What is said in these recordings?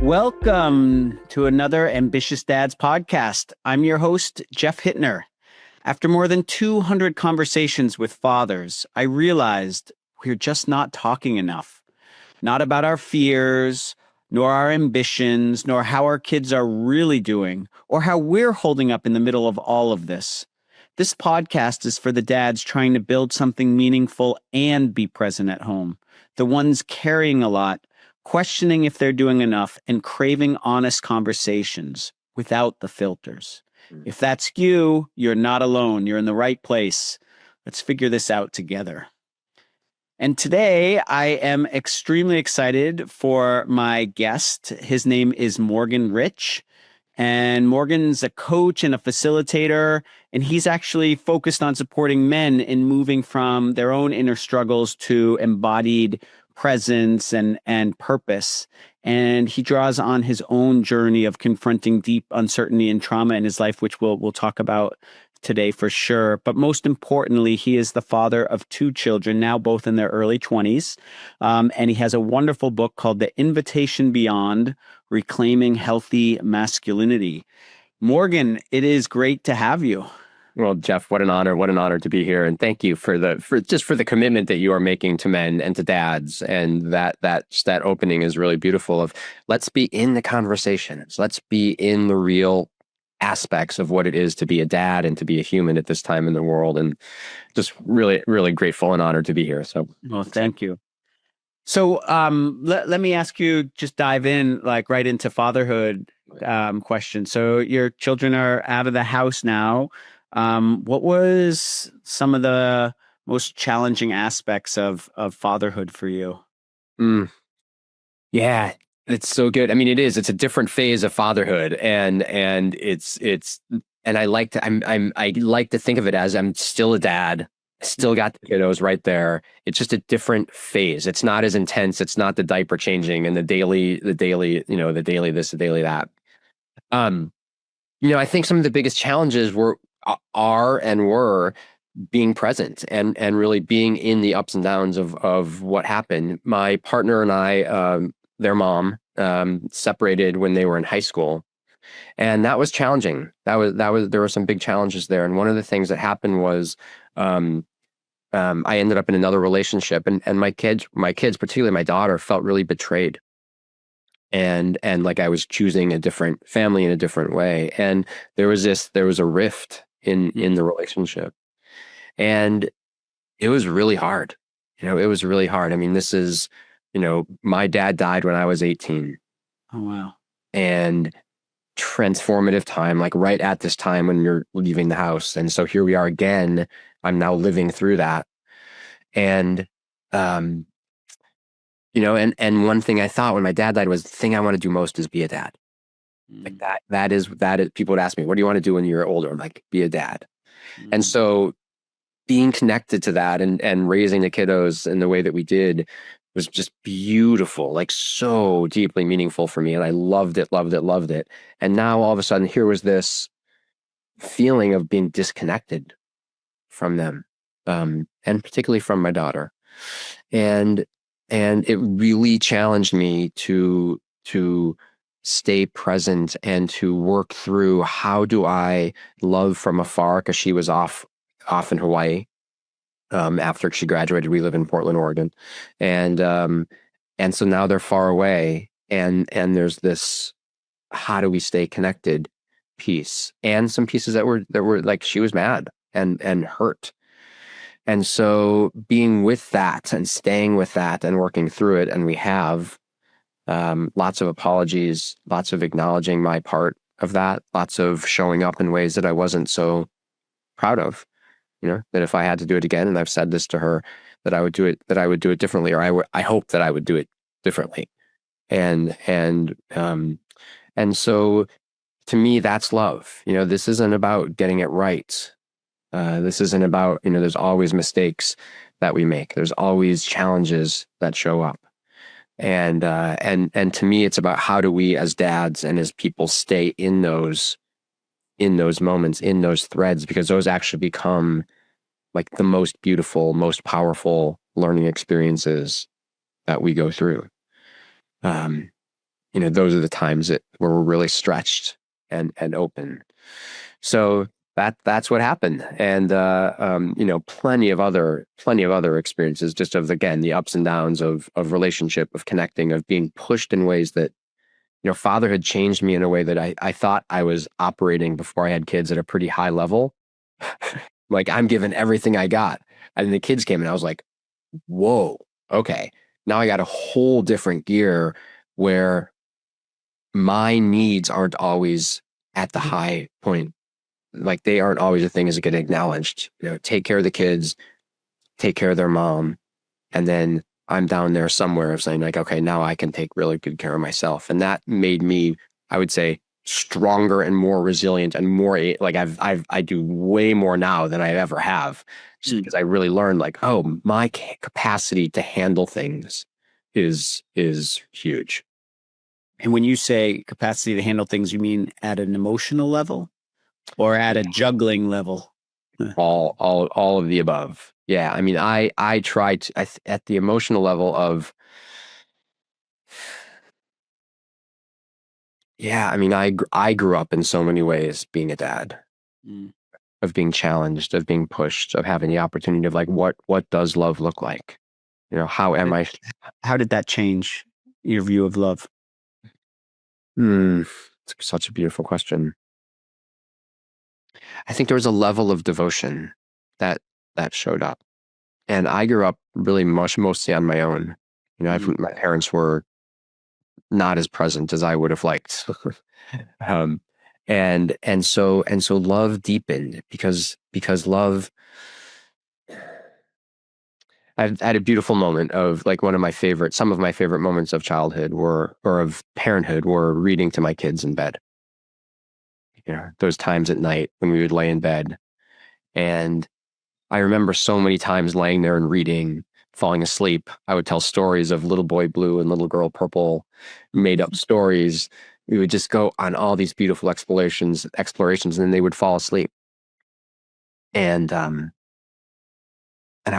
Welcome to another Ambitious Dads podcast. I'm your host, Jeff Hittner. After more than 200 conversations with fathers, I realized we're just not talking enough. Not about our fears, nor our ambitions, nor how our kids are really doing, or how we're holding up in the middle of all of this. This podcast is for the dads trying to build something meaningful and be present at home. The ones carrying a lot, questioning if they're doing enough, and craving honest conversations without the filters. If that's you, you're not alone. You're in the right place. Let's figure this out together. And today I am extremely excited for my guest. His name is Morgan Rich. And Morgan's a coach and a facilitator, and he's actually focused on supporting men in moving from their own inner struggles to embodied presence and purpose. And he draws on his own journey of confronting deep uncertainty and trauma in his life, which we'll talk about today for sure. But most importantly, he is the father of 2 children, now both in their early 20s. And he has a wonderful book called The Invitation Beyond, Reclaiming Healthy Masculinity. Morgan, it is great to have you. Well, Jeff, what an honor to be here. And thank you for the commitment that you are making to men and to dads. And that opening is really beautiful of let's be in the conversations. Let's be in the real aspects of what it is to be a dad and to be a human at this time in the world. And just really, really grateful and honored to be here. So, well, thank you. So let me ask you, just dive in like right into fatherhood question. So your children are out of the house now. What was some of the most challenging aspects of fatherhood for you? Yeah, it's so good. I mean, it's a different phase of fatherhood, and I like to think of it as I'm still a dad. I still got the kiddos right there. It's just a different phase. It's not as intense. It's not the diaper changing and the daily, the daily this, the daily that. I think some of the biggest challenges were being present and really being in the ups and downs of what happened. My partner and I, their mom, separated when they were in high school. And that was challenging. There were some big challenges there. And one of the things that happened was, I ended up in another relationship, and my kids, particularly my daughter, felt really betrayed. And like I was choosing a different family in a different way. And there was a rift in the relationship. And it was really hard. It was really hard. I mean, this is, my dad died when I was 18. Oh, wow. And transformative time, like right at this time when you're leaving the house. And so here we are again. I'm now living through that. And, and one thing I thought when my dad died was the thing I want to do most is be a dad. Like that is, people would ask me, what do you want to do when you're older? I'm like, be a dad. And so being connected to that and raising the kiddos in the way that we did was just beautiful, like so deeply meaningful for me. And I loved it. And now all of a sudden here was this feeling of being disconnected from them, and particularly from my daughter. And it really challenged me to stay present and to work through how do I love from afar, because she was off in Hawaii. After she graduated, we live in Portland, Oregon. And so now they're far away, and there's this, how do we stay connected piece, and some pieces that were like, she was mad and hurt. And so being with that and staying with that and working through it. And we have lots of apologies, lots of acknowledging my part of that, lots of showing up in ways that I wasn't so proud of. That if I had to do it again, and I've said this to her, that I would do it differently, or I hope that I would do it differently. And so to me, that's love. This isn't about getting it right. This isn't about, there's always mistakes that we make. There's always challenges that show up. And to me, it's about how do we as dads and as people stay in those moments, in those threads, because those actually become like the most beautiful, most powerful learning experiences that we go through. those are the times where we're really stretched and open. So that's what happened. And, plenty of other experiences just of, again, the ups and downs of relationship, of connecting, of being pushed in ways that, fatherhood changed me in a way that I thought I was operating before I had kids at a pretty high level. Like, I'm giving everything I got. And the kids came and I was like, whoa, okay. Now I got a whole different gear where my needs aren't always at the high point. Like, they aren't always a thing as it get acknowledged. Take care of the kids, take care of their mom. And then I'm down there somewhere of saying, like, okay, now I can take really good care of myself. And that made me, I would say, stronger and more resilient and more like I do way more now than I ever have, just because I really learned, like, oh, my capacity to handle things is huge. And when you say capacity to handle things, you mean at an emotional level or at a juggling level? All of the above. Yeah. I mean, I try to, at the emotional level of, yeah, I mean, I grew up in so many ways being a dad, of being challenged, of being pushed, of having the opportunity of, like, what does love look like? How am I? How did that change your view of love? It's such a beautiful question. I think there was a level of devotion that showed up. And I grew up really mostly on my own. My parents were not as present as I would have liked. And so love deepened because love. I had a beautiful moment of, like, some of my favorite moments of childhood or of parenthood were reading to my kids in bed. Those times at night when we would lay in bed. And I remember so many times laying there and reading, falling asleep. I would tell stories of little boy blue and little girl purple, made up stories. We would just go on all these beautiful explorations, and then they would fall asleep. And I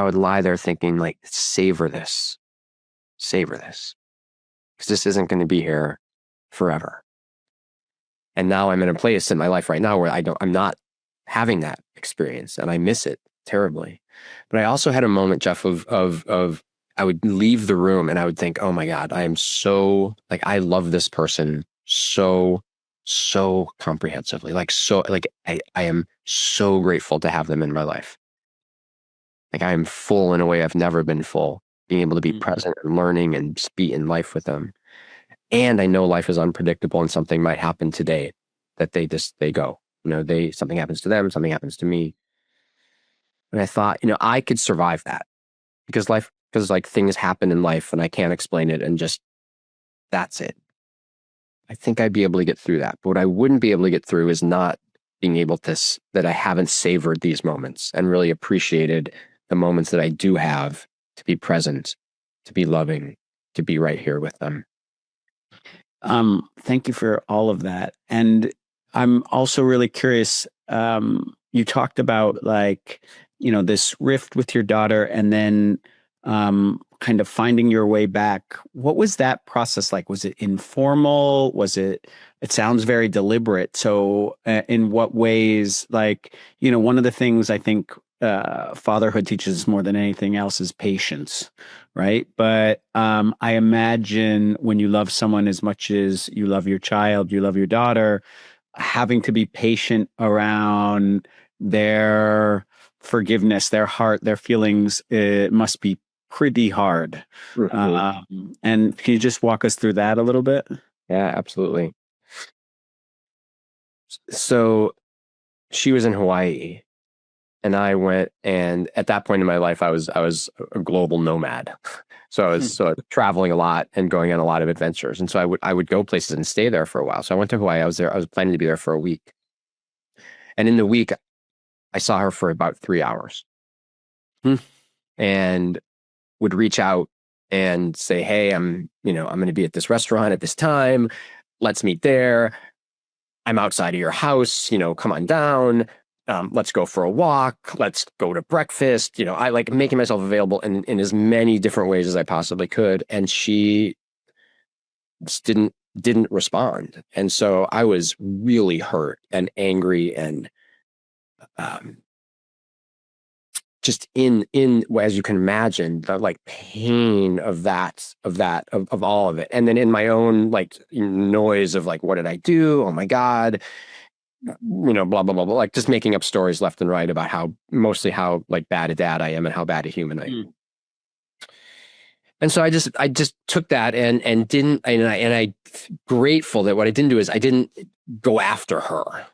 would lie there thinking, like, savor this, because this isn't going to be here forever. And now I'm in a place in my life right now where I'm not having that experience, and I miss it terribly. But I also had a moment, Jeff, of I would leave the room and I would think, oh my God, I am so, like, I love this person so comprehensively. Like, I am so grateful to have them in my life. Like, I am full in a way I've never been full, being able to be present and learning and just be in life with them. And I know life is unpredictable and something might happen today that they go, something happens to them, something happens to me. And I thought, I could survive that because like, things happen in life and I can't explain it, and just, that's it. I think I'd be able to get through that. But what I wouldn't be able to get through is not being able to, that I haven't savored these moments and really appreciated the moments that I do have, to be present, to be loving, to be right here with them. Thank you for all of that. And I'm also really curious. You talked about, like, this rift with your daughter, and then kind of finding your way back. What was that process like? Was it informal? It sounds very deliberate. So in what ways, like, one of the things I think fatherhood teaches us more than anything else is patience, right? But I imagine when you love someone as much as you love your child, you love your daughter, having to be patient around their forgiveness, their heart, their feelings, it must be pretty hard. And can you just walk us through that a little bit? Yeah, absolutely. So she was in Hawaii, and I went, and at that point in my life, I was a global nomad. So I was traveling a lot and going on a lot of adventures. And so I would go places and stay there for a while. So I went to Hawaii. I was planning to be there for a week. And in the week, I saw her for about 3 hours. And would reach out and say, hey, I'm going to be at this restaurant at this time. Let's meet there. I'm outside of your house, come on down. Let's go for a walk. Let's go to breakfast. I like making myself available in as many different ways as I possibly could. And she just didn't didn't respond. And so I was really hurt and angry and just in as you can imagine, the like pain of all of it. And then in my own like noise of like, what did I do? Oh my God. Blah, blah, blah, blah, like just making up stories left and right about mostly how like bad a dad I am and how bad a human I am. And so I just took that and I grateful that what I didn't do is I didn't go after her,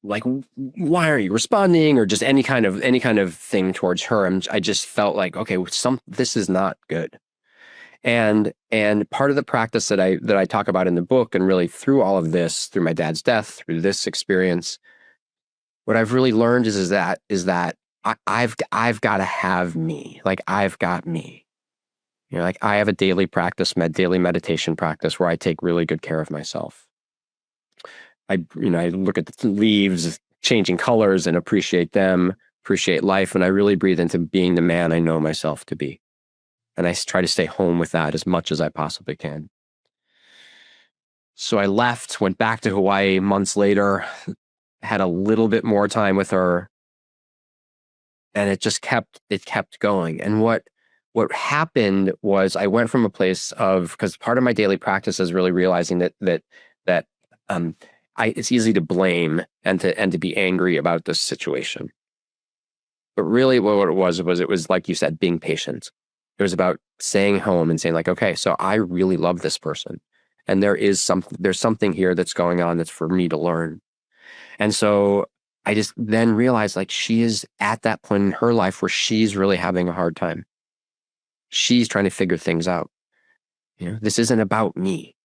like, why are you responding, or just any kind of thing towards her. And I just felt like, okay, this is not good. And part of the practice that I talk about in the book, and really through all of this, through my dad's death, through this experience, what I've really learned is that I've got to have me. Like, I've got me. Like, I have a daily practice, daily meditation practice, where I take really good care of myself. I look at the leaves changing colors and appreciate them, appreciate life. And I really breathe into being the man I know myself to be. And I try to stay home with that as much as I possibly can. So I left, went back to Hawaii months later, had a little bit more time with her. And it kept going. And what happened was, I went from a place of, because part of my daily practice is really realizing that it's easy to blame and to be angry about this situation. But really what it was like you said, being patient. It was about staying home and saying like, okay, so I really love this person. And there's something here that's going on that's for me to learn. And so I just then realized, like, she is at that point in her life where she's really having a hard time. She's trying to figure things out. This isn't about me.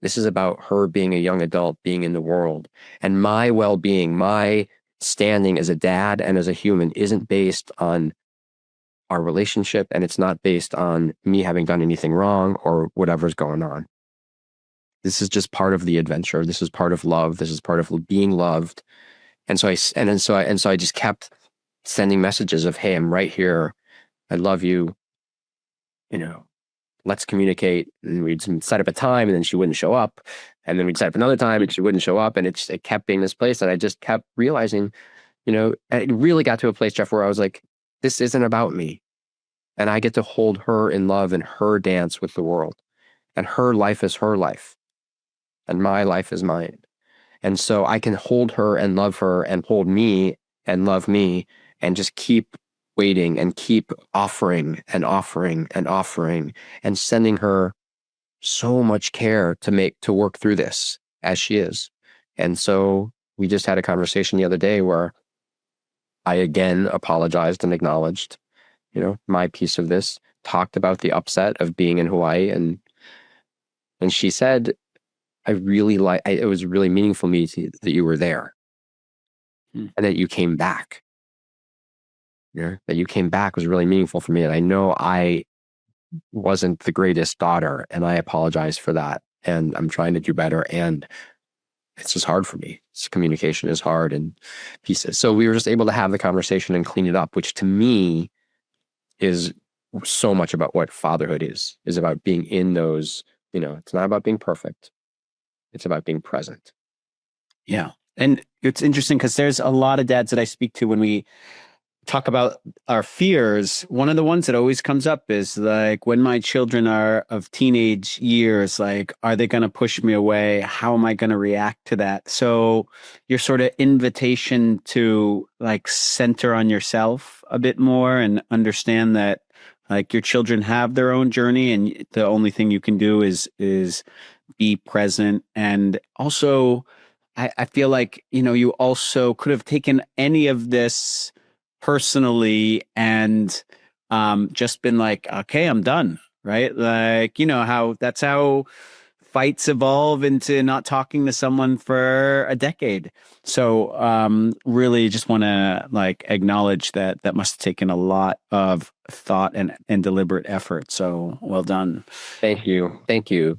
This is about her being a young adult, being in the world. And my well-being, my standing as a dad and as a human isn't based on our relationship, and it's not based on me having done anything wrong or whatever's going on. This is just part of the adventure. This is part of love. This is part of being loved. And so I just kept sending messages of, hey, I'm right here. I love you. Let's communicate. And we'd set up a time, and then she wouldn't show up. And then we'd set up another time, and she wouldn't show up. And it kept being this place that I just kept realizing, and it really got to a place, Jeff, where I was like, this isn't about me. And I get to hold her in love and her dance with the world. And her life is her life. And my life is mine. And so I can hold her and love her, and hold me and love me, and just keep waiting and keep offering and offering and offering, and sending her so much care to work through this as she is. And so we just had a conversation the other day where I again apologized and acknowledged, my piece of this, talked about the upset of being in Hawaii. And she said, it was really meaningful to me that you were there, and that you came back. That you came back was really meaningful for me. And I know I wasn't the greatest daughter, and I apologize for that. And I'm trying to do better. And it's just hard for me. Communication is hard and pieces. So we were just able to have the conversation and clean it up, which to me is so much about what fatherhood is about being in those, it's not about being perfect. It's about being present. Yeah. And it's interesting because there's a lot of dads that I speak to when we talk about our fears. One of the ones that always comes up is like, when my children are of teenage years, like, are they going to push me away? How am I going to react to that? So your sort of invitation to like center on yourself a bit more and understand that like your children have their own journey, and the only thing you can do is be present. And also, I feel like, you also could have taken any of this personally and just been like, okay, I'm done. Right. Like, that's how fights evolve into not talking to someone for a decade. So really just want to like acknowledge that must have taken a lot of thought and deliberate effort. So well done. Thank you.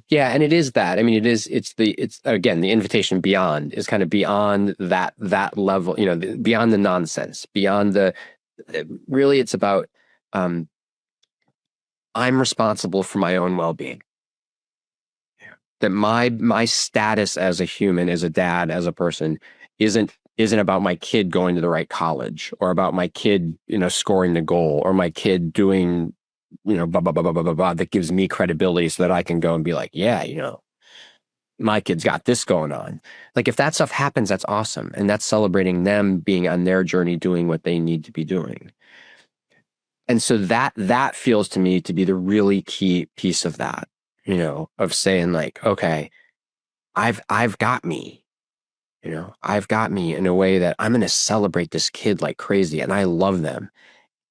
Yeah. And it is that. I mean, it's again, the invitation beyond is kind of beyond that level, beyond the nonsense, beyond really it's about, I'm responsible for my own well-being. that my status as a human, as a dad, as a person, isn't about my kid going to the right college, or about my kid, scoring the goal, or my kid doing, blah, blah, blah, blah, blah, blah, blah, that gives me credibility so that I can go and be like, yeah, my kid's got this going on. Like, if that stuff happens, that's awesome. And that's celebrating them being on their journey, doing what they need to be doing. And so that feels to me to be the really key piece of that, of saying like, okay, I've got me, I've got me in a way that I'm going to celebrate this kid like crazy, and I love them,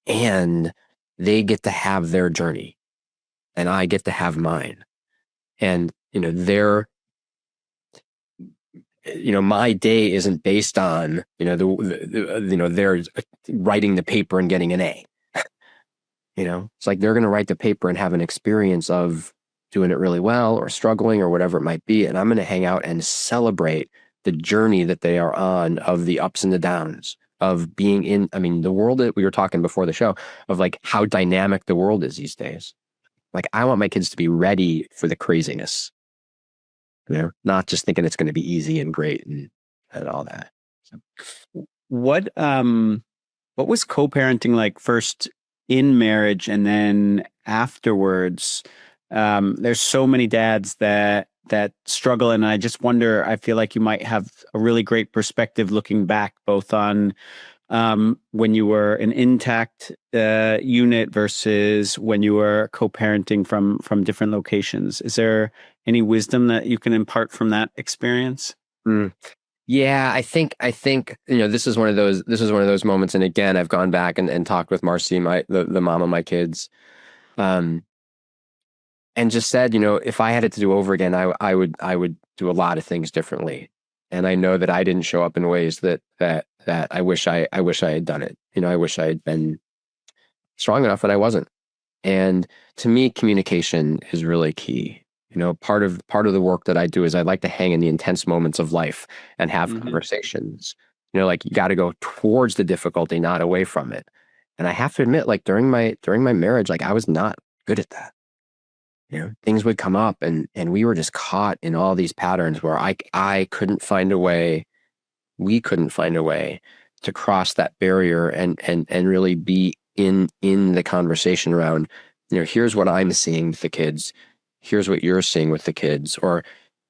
and they get to have their journey, and I get to have mine. And, my day isn't based on, they're writing the paper and getting an A. It's like they're going to write the paper and have an experience of doing it really well or struggling or whatever it might be. And I'm going to hang out and celebrate the journey that they are on, of the ups and the downs, of being in, the world that we were talking before the show, of like how dynamic the world is these days. Like, I want my kids to be ready for the craziness, not just thinking it's going to be easy and great and all that. So, what was co-parenting like first in marriage and then afterwards? There's so many dads that struggle, and I just wonder, I feel like you might have a really great perspective looking back, both on when you were an intact unit versus when you were co-parenting from different locations. Is there any wisdom that you can impart from that experience? Yeah, I think this is one of those moments. And again, I've gone back and talked with Marcy, the mom of my kids, and just said, if I had it to do over again, I would do a lot of things differently. And I know that I didn't show up in ways that I wish I had done it. I wish I had been strong enough, and I wasn't. And to me, communication is really key. Part of the work that I do is I like to hang in the intense moments of life and have conversations. Like, you got to go towards the difficulty, not away from it. And I have to admit, like, during my marriage, like, I was not good at that. Things would come up, and we were just caught in all these patterns where I couldn't find a way, we couldn't find a way to cross that barrier and really be in the conversation around, here's what I'm seeing with the kids, here's what you're seeing with the kids, or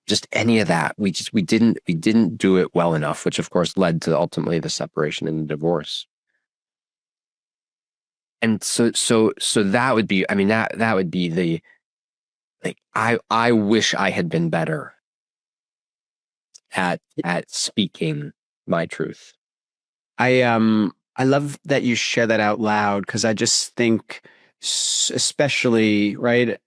just any of that. We didn't do it well enough, which of course led to ultimately the separation and the divorce. And so that would be, that would be the, like, I wish I had been better at speaking my truth. I love that you share that out loud, because I just think, especially, right,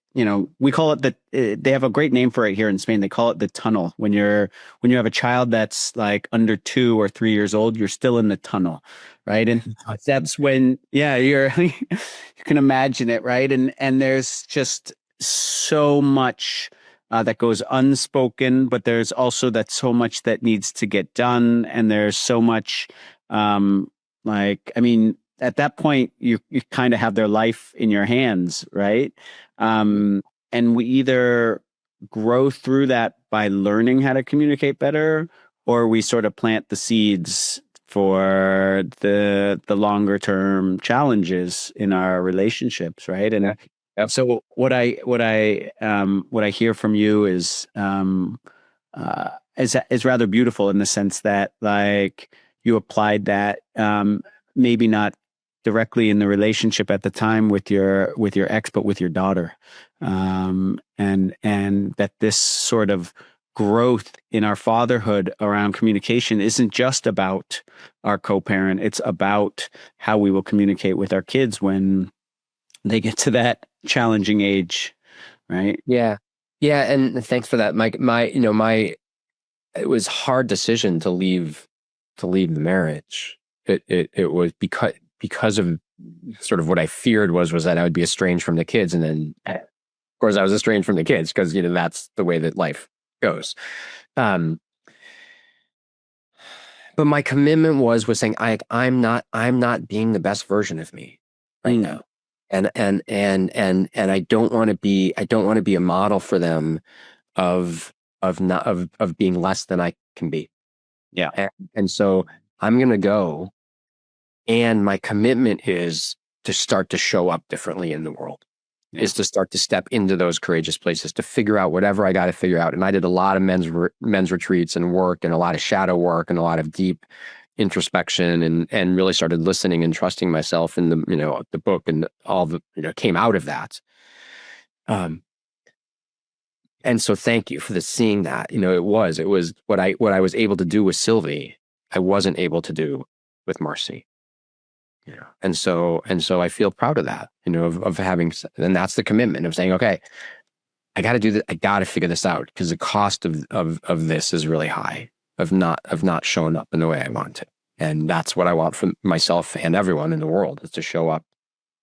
we call it they have a great name for it here in Spain. They call it the tunnel. When you have a child that's like under 2 or 3 years old, you're still in the tunnel, right? And that's when, you can imagine it, right? And there's just so much that goes unspoken, but there's also so much that needs to get done. And there's so much, at that point, you kind of have their life in your hands, right? And we either grow through that by learning how to communicate better, or we sort of plant the seeds for the longer term challenges in our relationships, right? And so what I hear from you is rather beautiful, in the sense that, like, you applied that, maybe not directly in the relationship at the time with your ex, but with your daughter, and that this sort of growth in our fatherhood around communication isn't just about our co-parent. It's about how we will communicate with our kids when they get to that challenging age, right? Yeah, and thanks for that, Mike. It was a hard decision to leave the marriage. It was because of sort of what I feared was that I would be estranged from the kids, and then of course I was estranged from the kids, because that's the way that life goes. But my commitment was saying, I'm not being the best version of me right now, and I don't want to be a model for them of not of being less than I can be. Yeah. And so I'm going to go, and my commitment is to start to show up differently in the world. Yeah. Is to start to step into those courageous places, to figure out whatever I got to figure out. And I did a lot of men's retreats and work, and a lot of shadow work, and a lot of deep introspection, and really started listening and trusting myself. And the book and all the came out of that. And so thank you for seeing that. It was what I was able to do with Sylvie, I wasn't able to do with Marcy. And so I feel proud of that, of having, and that's the commitment of saying, okay, I got to do that. I got to figure this out, because the cost of this is really high, of not showing up in the way I want to. And that's what I want for myself and everyone in the world, is to show up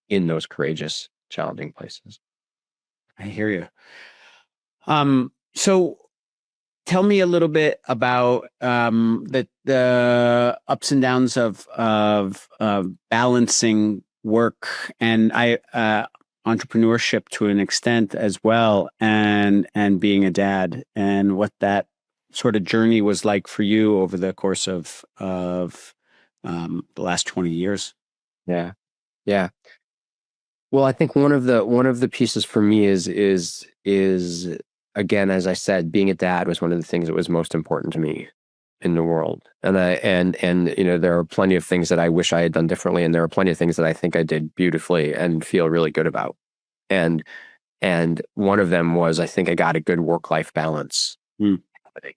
in those courageous, challenging places. I hear you. So tell me a little bit about the ups and downs of balancing work and entrepreneurship to an extent as well, and being a dad, and what that sort of journey was like for you over the course of the last 20 years. Yeah. Yeah. Well, I think one of the pieces for me is again, as I said, being a dad was one of the things that was most important to me in the world. And there are plenty of things that I wish I had done differently, and there are plenty of things that I think I did beautifully and feel really good about. And one of them was, I think I got a good work-life balance happening.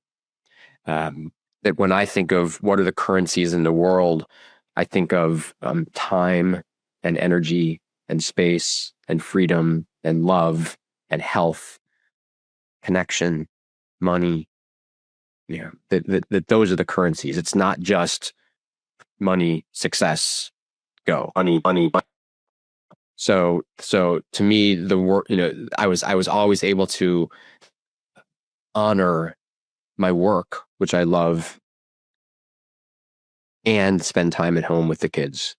That when I think of what are the currencies in the world, I think of time and energy and space and freedom and love and health, connection, money. That those are the currencies. It's not just money, success, go. Money. So to me, the work, I was always able to honor my work, which I love, and spend time at home with the kids,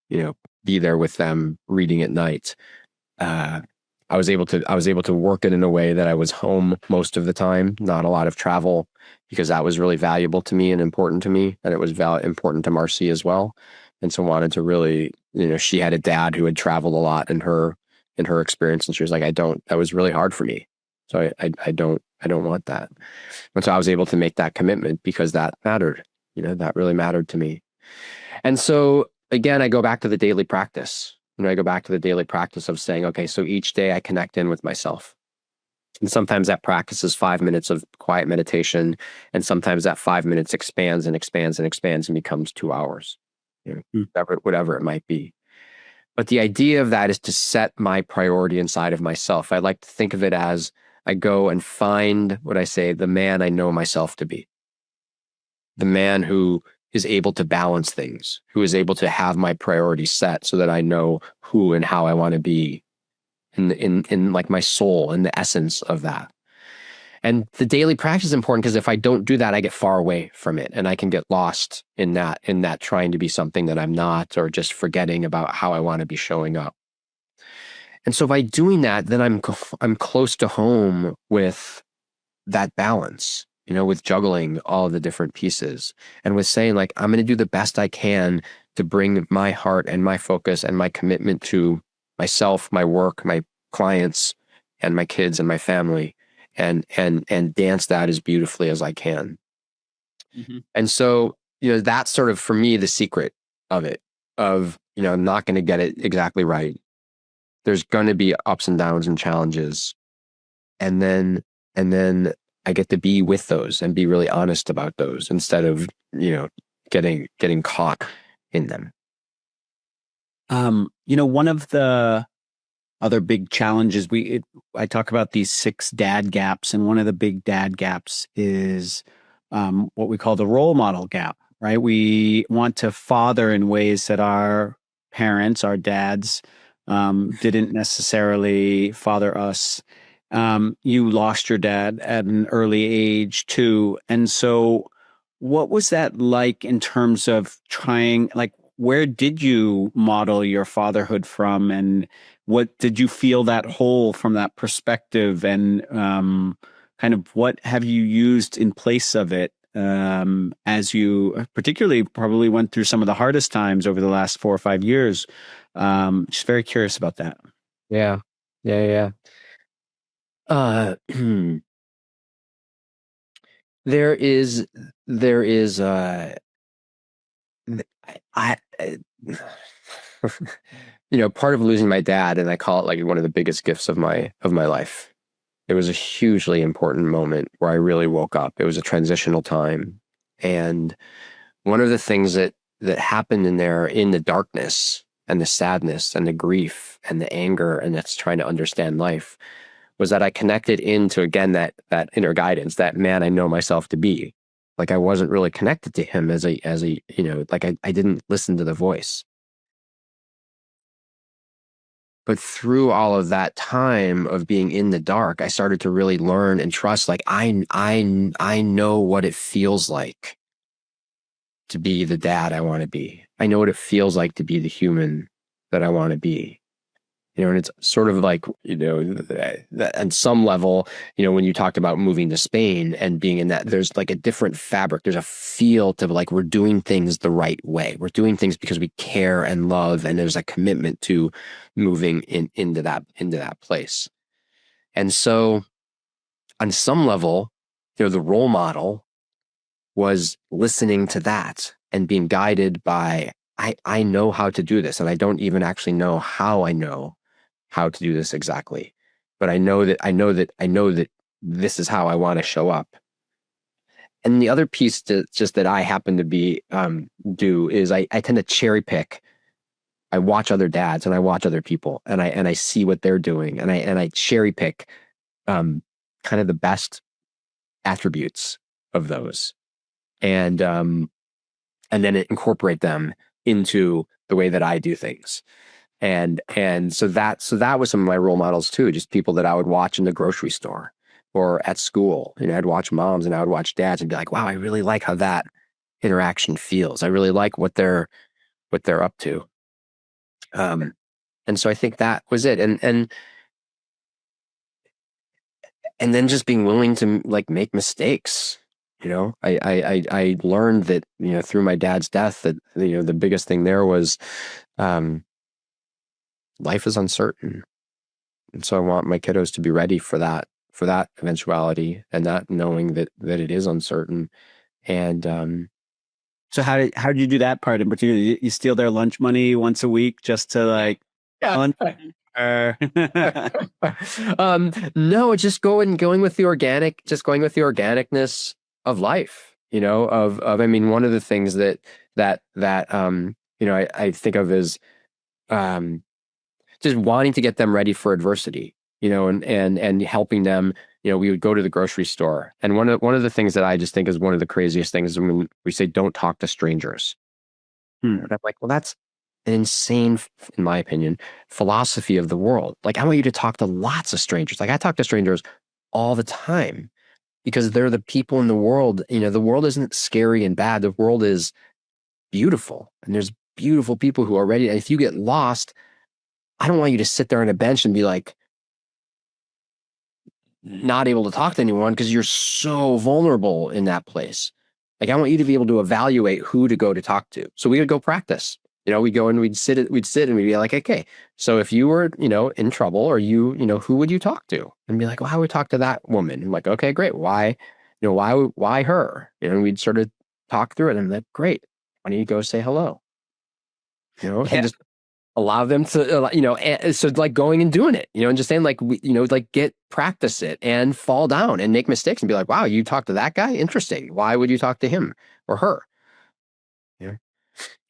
be there with them, reading at night. I was able to work it in a way that I was home most of the time, not a lot of travel, because that was really valuable to me and important to me. And it was important to Marcy as well. And so wanted to really, she had a dad who had traveled a lot in her experience. And she was like, that was really hard for me. So I don't want that. And so I was able to make that commitment because that mattered, that really mattered to me. And so again, I go back to the daily practice. I go back to the daily practice of saying, okay, so each day I connect in with myself. And sometimes that practice is 5 minutes of quiet meditation. And sometimes that 5 minutes expands and expands and expands and becomes 2 hours, whatever it might be. But the idea of that is to set my priority inside of myself. I like to think of it as I go and find the man I know myself to be. The man who is able to balance things, who is able to have my priorities set so that I know who and how I want to be in like my soul and the essence of that. And the daily practice is important because if I don't do that, I get far away from it, and I can get lost in that trying to be something that I'm not, or just forgetting about how I want to be showing up. And so by doing that, then I'm close to home with that balance, with juggling all of the different pieces, and with saying, like, I'm going to do the best I can to bring my heart and my focus and my commitment to myself, my work, my clients, and my kids and my family, and dance that as beautifully as I can. Mm-hmm. And so, that's sort of, for me, the secret of it, of, I'm not going to get it exactly right. There's going to be ups and downs and challenges. And then I get to be with those and be really honest about those instead of, getting caught in them. One of the other big challenges, I talk about these 6 dad gaps, and one of the big dad gaps is what we call the role model gap, right? We want to father in ways that our parents, our dads, didn't necessarily father us. You lost your dad at an early age too. And so what was that like in terms of trying, like, where did you model your fatherhood from, and what did you feel that hole from that perspective, and kind kind of what have you used in place of it as you particularly probably went through some of the hardest times over the last 4 or 5 years? Just very curious about that. Yeah. Uh, there is, I part of losing my dad, and I call it like one of the biggest gifts of my life. It was a hugely important moment where I really woke up. It was a transitional time. And one of the things that happened in there, in the darkness and the sadness and the grief and the anger and that's trying to understand life, was that I connected into, again, that inner guidance, that man I know myself to be. Like I wasn't really connected to him as a, like I didn't listen to the voice. But through all of that time of being in the dark, I started to really learn and trust, like I know what it feels like to be the dad I want to be. I know what it feels like to be the human that I want to be. And it's sort of like, at some level, when you talked about moving to Spain and being in that, there's like a different fabric. There's a feel to like, we're doing things the right way. We're doing things because we care and love. And there's a commitment to moving into that place. And so on some level, the role model was listening to that and being guided by, I know how to do this. And I don't even actually know how to do this exactly, but I know that this is how I want to show up. And the other piece to just that I happen to be do is I tend to cherry pick. I watch other dads and I watch other people and I see what they're doing and I cherry pick kind of the best attributes of those and then incorporate them into the way that I do things. And so that was some of my role models too, just people that I would watch in the grocery store or at school. I'd watch moms and I would watch dads and be like, wow, I really like how that interaction feels. I really like what they're up to. And so I think that was it. And then just being willing to like make mistakes. I learned that, through my dad's death that, the biggest thing there was, life is uncertain. And so I want my kiddos to be ready for that eventuality and that knowing that it is uncertain. And So how did you do that part in particular? You steal their lunch money once a week just to like lunch? No, just going with the organicness of life, I mean, one of the things that I think of as just wanting to get them ready for adversity, and helping them. We would go to the grocery store, and one of the things that I just think is one of the craziest things is when we say don't talk to strangers. And I'm like, well, that's an insane, in my opinion, philosophy of the world. Like, I want you to talk to lots of strangers. Like, I talk to strangers all the time because they're the people in the world. The world isn't scary and bad. The world is beautiful, and there's beautiful people who are ready. And if you get lost, I don't want you to sit there on a bench and be like, not able to talk to anyone because you're so vulnerable in that place. Like, I want you to be able to evaluate who to go to talk to. So we would go practice. We'd go and we'd sit and we'd be like, okay, so if you were, in trouble or who would you talk to? And be like, well, I would talk to that woman. I'm like, okay, great. Why, why her? And we'd sort of talk through it. And I'm like, great. Why don't you go say hello? And just allow them to, so like going and doing it, and just saying like, practice it and fall down and make mistakes and be like, wow, you talked to that guy? Interesting. Why would you talk to him or her? Yeah.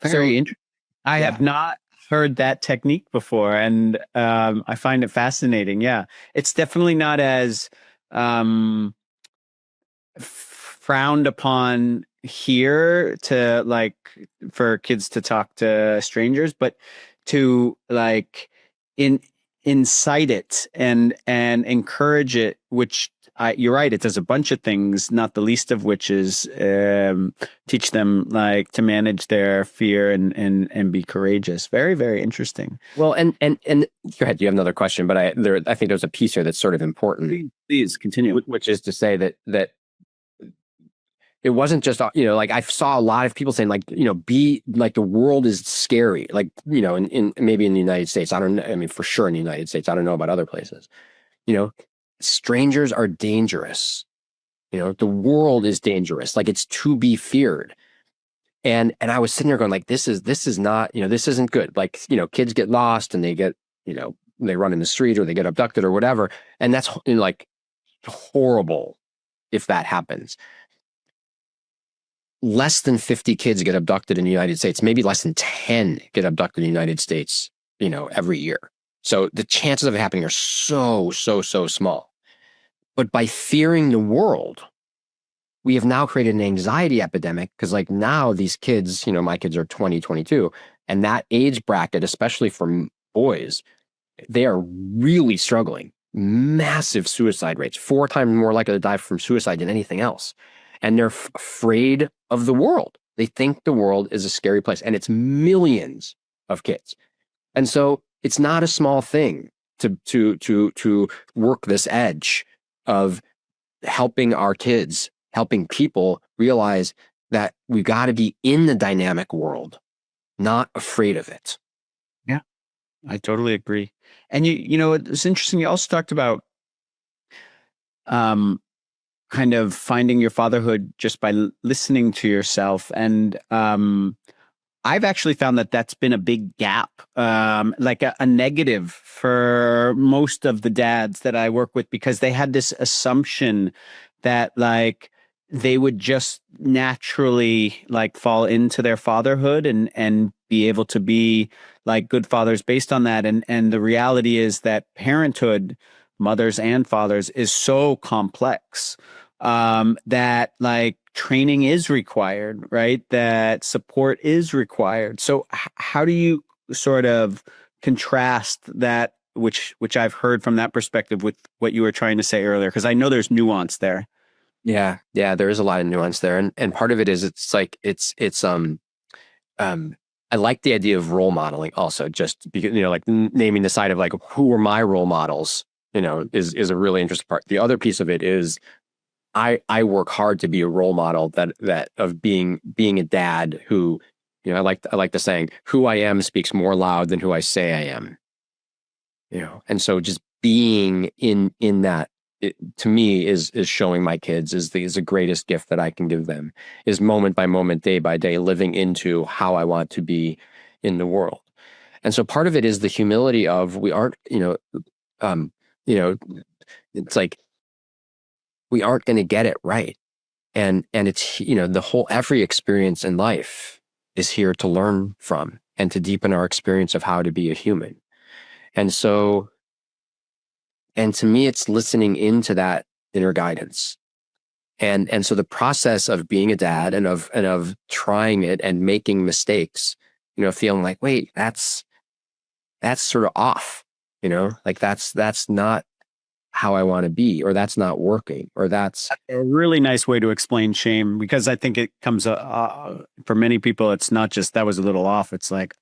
Very interesting. I have not heard that technique before, and I find it fascinating. Yeah, it's definitely not as frowned upon here to like for kids to talk to strangers, but to like incite it and encourage it, which you're right. It does a bunch of things, not the least of which is teach them like to manage their fear and be courageous. Very, very interesting. Well, and go ahead. You have another question, but I think there's a piece here that's sort of important. Please continue. Which is to say that it wasn't just, like I saw a lot of people saying like, be like, the world is scary. Like, in maybe in the United States, I don't know. I mean, for sure in the United States, I don't know about other places, strangers are dangerous. The world is dangerous. Like, it's to be feared. And I was sitting there going like, this is not, this isn't good. Like, kids get lost and they get, they run in the street or they get abducted or whatever. And that's like horrible if that happens. Less than 50 kids get abducted in the United States. Maybe less than 10 get abducted in the United States, every year. So the chances of it happening are so small. But by fearing the world, we have now created an anxiety epidemic, because like now these kids, my kids are 20, 22, and that age bracket, especially for boys, they are really struggling. Massive suicide rates, 4 times more likely to die from suicide than anything else. And they're afraid of the world. They think the world is a scary place, and it's millions of kids. And so it's not a small thing to work this edge of helping our kids, helping people realize that we've got to be in the dynamic world, not afraid of it. Yeah, I totally agree. And it's interesting. You also talked about kind of finding your fatherhood just by listening to yourself. And I've actually found that that's been a big gap, like a negative for most of the dads that I work with, because they had this assumption that like they would just naturally like fall into their fatherhood and be able to be like good fathers based on that. And the reality is that parenthood, mothers and fathers, is so complex that like training is required, right? That support is required. So how do you sort of contrast that, which I've heard from that perspective, with what you were trying to say earlier? Because I know there's nuance there. Yeah, there is a lot of nuance there, and part of it is it's I like the idea of role modeling also, just because like naming the side of like who were my role models, is a really interesting part. The other piece of it is I work hard to be a role model that of being a dad who, I like the saying, who I am speaks more loud than who I say I am. And so just being in that, to me, is showing my kids is the greatest gift that I can give them, is moment by moment, day by day, living into how I want to be in the world. And so part of it is the humility of we aren't, it's like we aren't going to get it right. And it's, the whole, every experience in life is here to learn from and to deepen our experience of how to be a human. And so, and to me, it's listening into that inner guidance. And so the process of being a dad and of trying it and making mistakes, feeling like, wait, that's sort of off, like that's not how I want to be, or that's not working, or that's a really nice way to explain shame, because I think it comes for many people, it's not just that was a little off. It's like,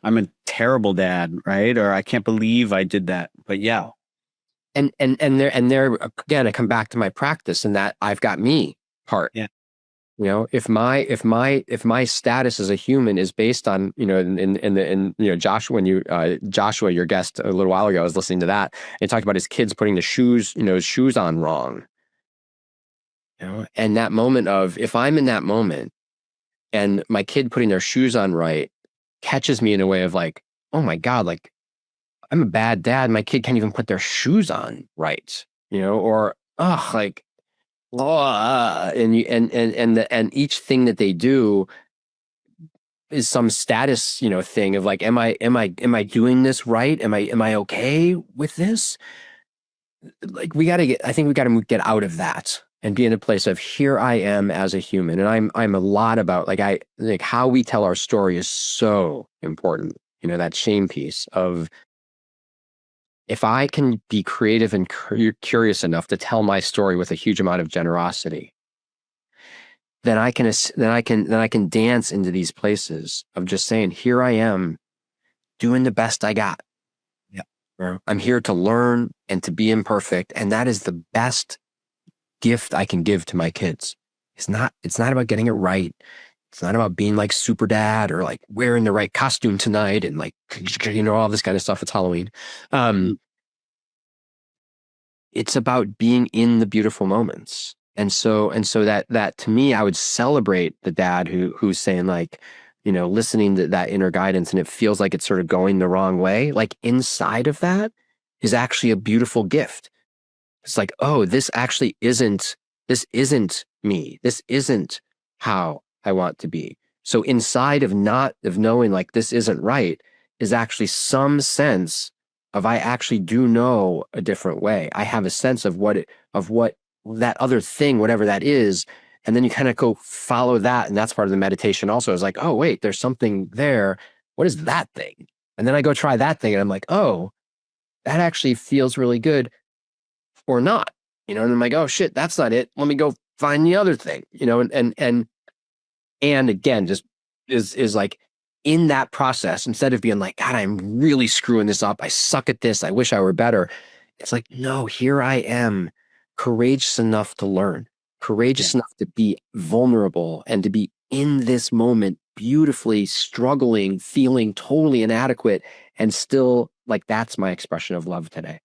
I'm a terrible dad, right? Or I can't believe I did that. But yeah. And there again, I come back to my practice and that I've got me part. Yeah. If my status as a human is based on, in Joshua, Joshua, your guest a little while ago, I was listening to that and talked about his kids putting the shoes, his shoes on wrong. And that moment of, if I'm in that moment and my kid putting their shoes on right catches me in a way of like, oh my God, like I'm a bad dad. My kid can't even put their shoes on right, or like, and each thing that they do is some status, thing of like, am I doing this right? Am I okay with this? Like I think we gotta get out of that and be in a place of, here I am as a human. And I'm a lot about like how we tell our story is so important. That shame piece of, if I can be creative and curious enough to tell my story with a huge amount of generosity, then I can dance into these places of just saying, here I am doing the best I got. Yeah. I'm here to learn and to be imperfect. And that is the best gift I can give to my kids. It's not about getting it right. It's not about being like super dad or like wearing the right costume tonight and like, all this kind of stuff. It's Halloween. It's about being in the beautiful moments. And so that to me, I would celebrate the dad who's saying like, listening to that inner guidance and it feels like it's sort of going the wrong way. Like inside of that is actually a beautiful gift. It's like, oh, this isn't me. This isn't how I want to be. So inside of knowing like this isn't right is actually some sense of I actually do know a different way. I have a sense of what that other thing, whatever that is. And then you kind of go follow that. And that's part of the meditation also is like, oh, wait, there's something there. What is that thing? And then I go try that thing and I'm like, oh, that actually feels really good or not, and I'm like, oh shit, that's not it. Let me go find the other thing, and again, just is like in that process, instead of being like, God, I'm really screwing this up. I suck at this. I wish I were better. It's like, no, here I am, courageous enough to learn, courageous enough to be vulnerable and to be in this moment, beautifully struggling, feeling totally inadequate. And still like, that's my expression of love today.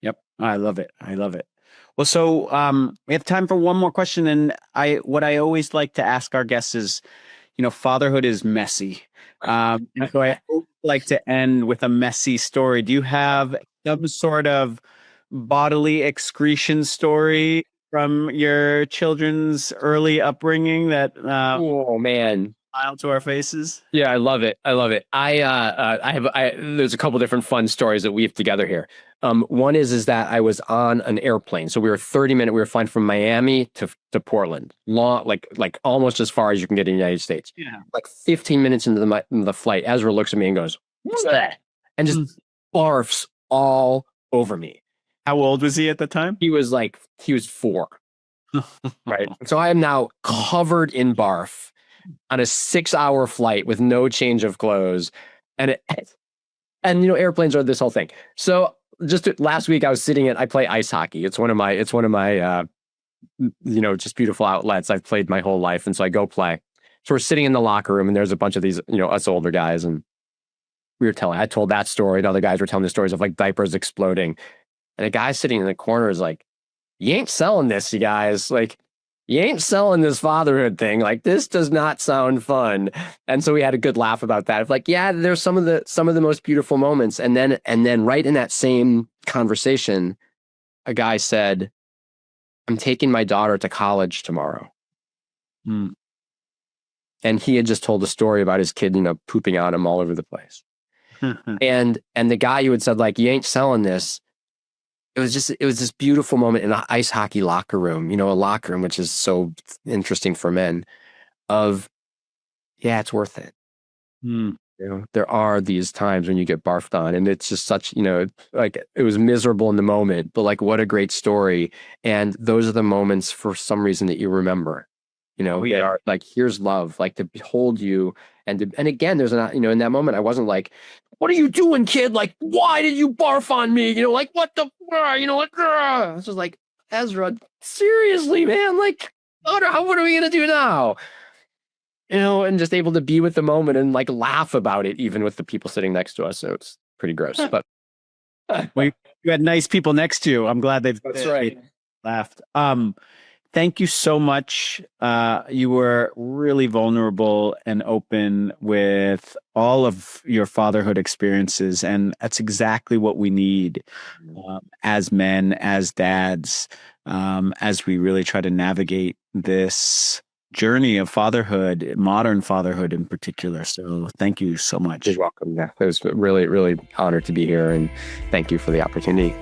Yep. I love it. Well, so we have time for one more question. And what I always like to ask our guests is, fatherhood is messy. And so I like to end with a messy story. Do you have some sort of bodily excretion story from your children's early upbringing that oh man, smile to our faces? Yeah, I love it. There's a couple different fun stories that weave together here. One is that I was on an airplane. So we were we were flying from Miami to Portland, long, like almost as far as you can get in the United States. Yeah. Like 15 minutes into the flight, Ezra looks at me and goes, "What's that?" And just barfs all over me. How old was he at the time? He was 4. Right. So I am now covered in barf on a 6-hour flight with no change of clothes. And airplanes are this whole thing. So last week I play ice hockey. It's one of my just beautiful outlets I've played my whole life. And so I go play. So we're sitting in the locker room and there's a bunch of these, us older guys. And I told that story. And other guys were telling the stories of like diapers exploding. And a guy sitting in the corner is like, you ain't selling this, you guys. Like, you ain't selling this fatherhood thing. Like, this does not sound fun. And so we had a good laugh about that. Of like, yeah, there's some of the most beautiful moments. And then right in that same conversation, a guy said, I'm taking my daughter to college tomorrow. And he had just told a story about his kid, pooping on him all over the place. and the guy who had said, like, you ain't selling this. It was this beautiful moment in an ice hockey locker room, a locker room, which is so interesting for men, of, yeah, it's worth it. There are these times when you get barfed on and it's just such, like it was miserable in the moment, but like, what a great story. And those are the moments for some reason that you remember, they are like, here's love, like to behold you. And again, there's not, in that moment, I wasn't like, what are you doing, kid? Like, why did you barf on me? Like, what the, I was just like, Ezra, seriously, man, like, what are we going to do now? And just able to be with the moment and like laugh about it, even with the people sitting next to us. So it's pretty gross, but. Well, you had nice people next to you. I'm glad they laughed. Thank you so much. You were really vulnerable and open with all of your fatherhood experiences. And that's exactly what we need as men, as dads, as we really try to navigate this journey of fatherhood, modern fatherhood in particular. So thank you so much. You're welcome. Yeah, it was really, really honored to be here. And thank you for the opportunity.